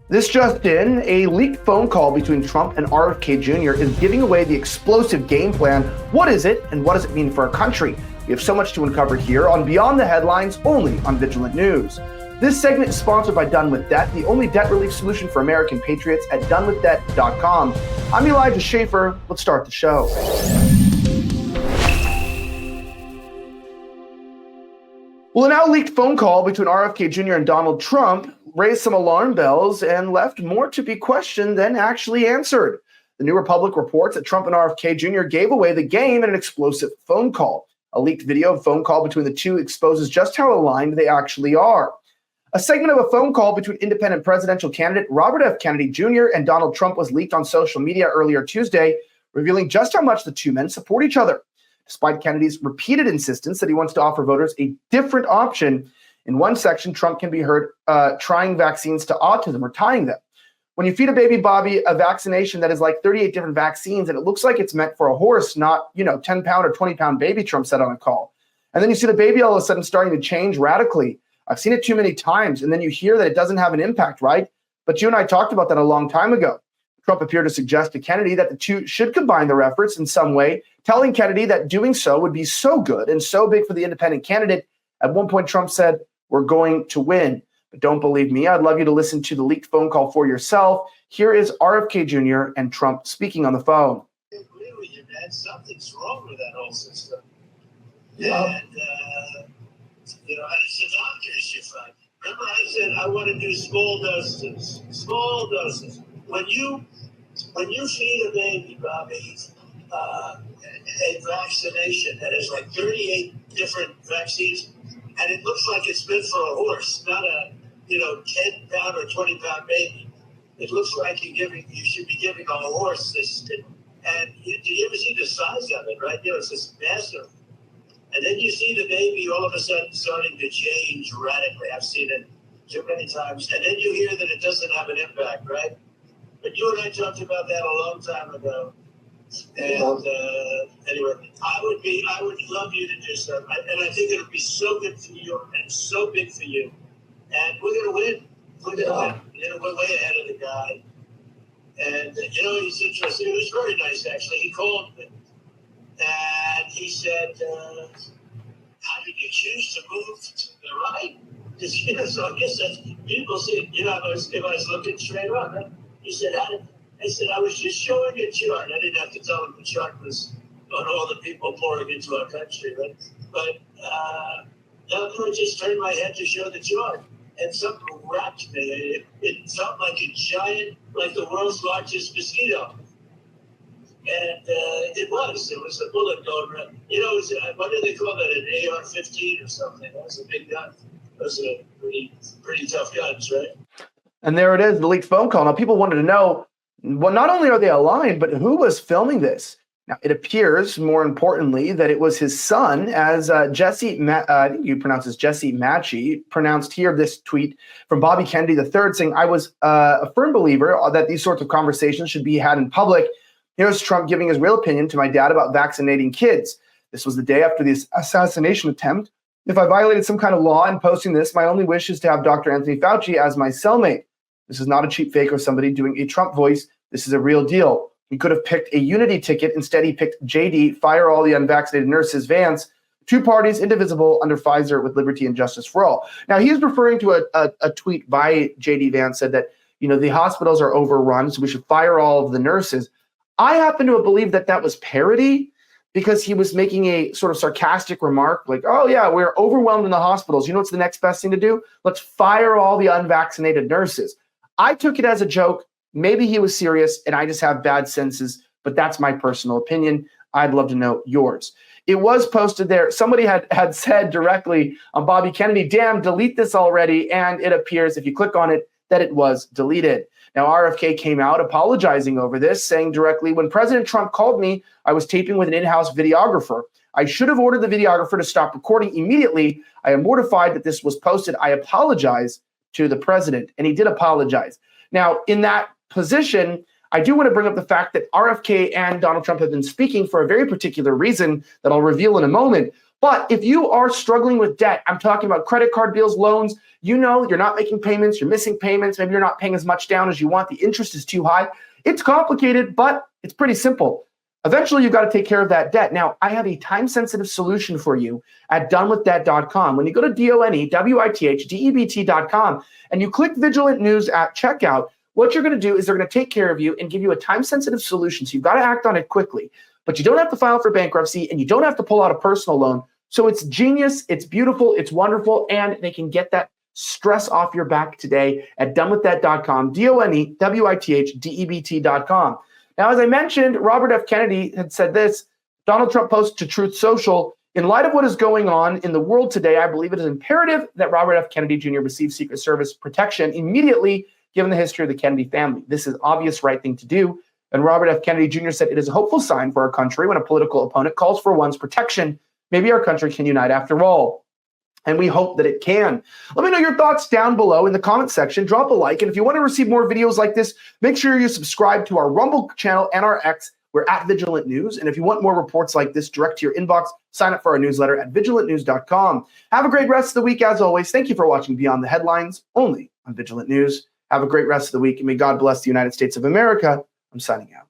This just in, a leaked phone call between Trump and RFK Jr. is giving away the explosive game plan. What is it, and what does it mean for our country? We have so much to uncover here on Beyond the Headlines, only on Vigilant News. This segment is sponsored by Done With Debt, the only debt relief solution for American patriots at donewithdebt.com. I'm Elijah Schaefer. Let's start the show. Well, a now leaked phone call between RFK Jr. and Donald Trump raised some alarm bells and left more to be questioned than actually answered. The New Republic reports that Trump and RFK Jr. gave away the game in an explosive phone call. A leaked video of a phone call between the two exposes just how aligned they actually are. A segment of a phone call between independent presidential candidate Robert F. Kennedy Jr. and Donald Trump was leaked on social media earlier Tuesday, revealing just how much the two men support each other. Despite Kennedy's repeated insistence that he wants to offer voters a different option, in one section, Trump can be heard trying vaccines to autism or tying them. When you feed a baby Bobby a vaccination that is like 38 different vaccines, and it looks like it's meant for a horse, not 10-pound or 20-pound baby, Trump said on a call. And then you see the baby all of a sudden starting to change radically. I've seen it too many times, and then you hear that it doesn't have an impact, right? But you and I talked about that a long time ago. Trump appeared to suggest to Kennedy that the two should combine their efforts in some way, telling Kennedy that doing so would be so good and so big for the independent candidate. At one point, Trump said, "We're going to win." But don't believe me. I'd love you to listen to the leaked phone call for yourself. Here is RFK Jr. and Trump speaking on the phone. I agree with you, man. Something's wrong with that whole system. Yeah. And, and it's a doctor issue. Remember I said I want to do small doses. Small doses. When you feed a baby, Bobby, a vaccination that is like 38 different vaccines, and it looks like it's meant for a horse, not a 10-pound or 20-pound baby. It looks like you should be giving a horse this. And do you ever see the size of it, right? It's just massive. And then you see the baby all of a sudden starting to change radically. I've seen it too many times. And then you hear that it doesn't have an impact, right? But you and I talked about that a long time ago. And anyway, I would love you to do so. And I think it'll be so good for you and so big for you. And we're going to win. We're going to win. We're way ahead of the guy. And, he's interesting. It was very nice, actually. He called me. And he said, how did you choose to move to the right? So I guess that's, people say, if I was looking straight on, right? He said, I said, I was just showing a chart. I didn't have to tell him the chart was on all the people pouring into our country, right? But I just turned my head to show the chart. And something wrapped me. It felt like a giant, like the world's largest mosquito. And it was a bullet going around. What do they call that, an AR-15 or something? That was a big gun. Those are pretty tough guns, right? And there it is, the leaked phone call. Now, people wanted to know, well, not only are they aligned, but who was filming this? Now, it appears, more importantly, that it was his son, as Jesse, I think you pronounce this Jesse Matchie, pronounced here this tweet from Bobby Kennedy III, saying, "I was a firm believer that these sorts of conversations should be had in public. Here's Trump giving his real opinion to my dad about vaccinating kids. This was the day after the assassination attempt. If I violated some kind of law in posting this, my only wish is to have Dr. Anthony Fauci as my cellmate. This is not a cheap fake or somebody doing a Trump voice. This is a real deal. He could have picked a unity ticket. Instead, he picked JD, fire all the unvaccinated nurses, Vance, two parties, indivisible, under Pfizer with liberty and justice for all." Now, he's referring to a tweet by JD Vance, said that, the hospitals are overrun, so we should fire all of the nurses. I happen to believe that that was parody, because he was making a sort of sarcastic remark like, "Oh, yeah, we're overwhelmed in the hospitals. You know what's the next best thing to do? Let's fire all the unvaccinated nurses." I took it as a joke. Maybe he was serious, and I just have bad senses, but that's my personal opinion. I'd love to know yours. It was posted there. Somebody had said directly on Bobby Kennedy, "Damn, delete this already." And it appears, if you click on it, that it was deleted. Now, RFK came out apologizing over this, saying directly, "When President Trump called me, I was taping with an in-house videographer. I should have ordered the videographer to stop recording immediately. I am mortified that this was posted. I apologize to the president." And he did apologize. Now, in that position, I do want to bring up the fact that RFK and Donald Trump have been speaking for a very particular reason that I'll reveal in a moment. But if you are struggling with debt, I'm talking about credit card bills, loans, you know you're not making payments, you're missing payments, maybe you're not paying as much down as you want, the interest is too high. It's complicated, but it's pretty simple. Eventually, you've got to take care of that debt. Now, I have a time-sensitive solution for you at donewithdebt.com. When you go to donewithdebt.com and you click Vigilant News at checkout, what you're going to do is they're going to take care of you and give you a time-sensitive solution. So you've got to act on it quickly, but you don't have to file for bankruptcy and you don't have to pull out a personal loan. So it's genius, it's beautiful, it's wonderful, and they can get that stress off your back today at donewithdebt.com, donewithdebt.com. Now, as I mentioned, Robert F. Kennedy had said this. Donald Trump posted to Truth Social, in light of what is going on in the world today, I believe it is imperative that Robert F. Kennedy Jr. receive Secret Service protection immediately, given the history of the Kennedy family. This is obvious right thing to do. And Robert F. Kennedy Jr. said it is a hopeful sign for our country when a political opponent calls for one's protection. Maybe our country can unite after all. And we hope that it can. Let me know your thoughts down below in the comment section. Drop a like. And if you want to receive more videos like this, make sure you subscribe to our Rumble channel and our X. We're at Vigilant News. And if you want more reports like this direct to your inbox, sign up for our newsletter at vigilantnews.com. Have a great rest of the week, as always. Thank you for watching Beyond the Headlines, only on Vigilant News. Have a great rest of the week, and may God bless the United States of America. I'm signing out.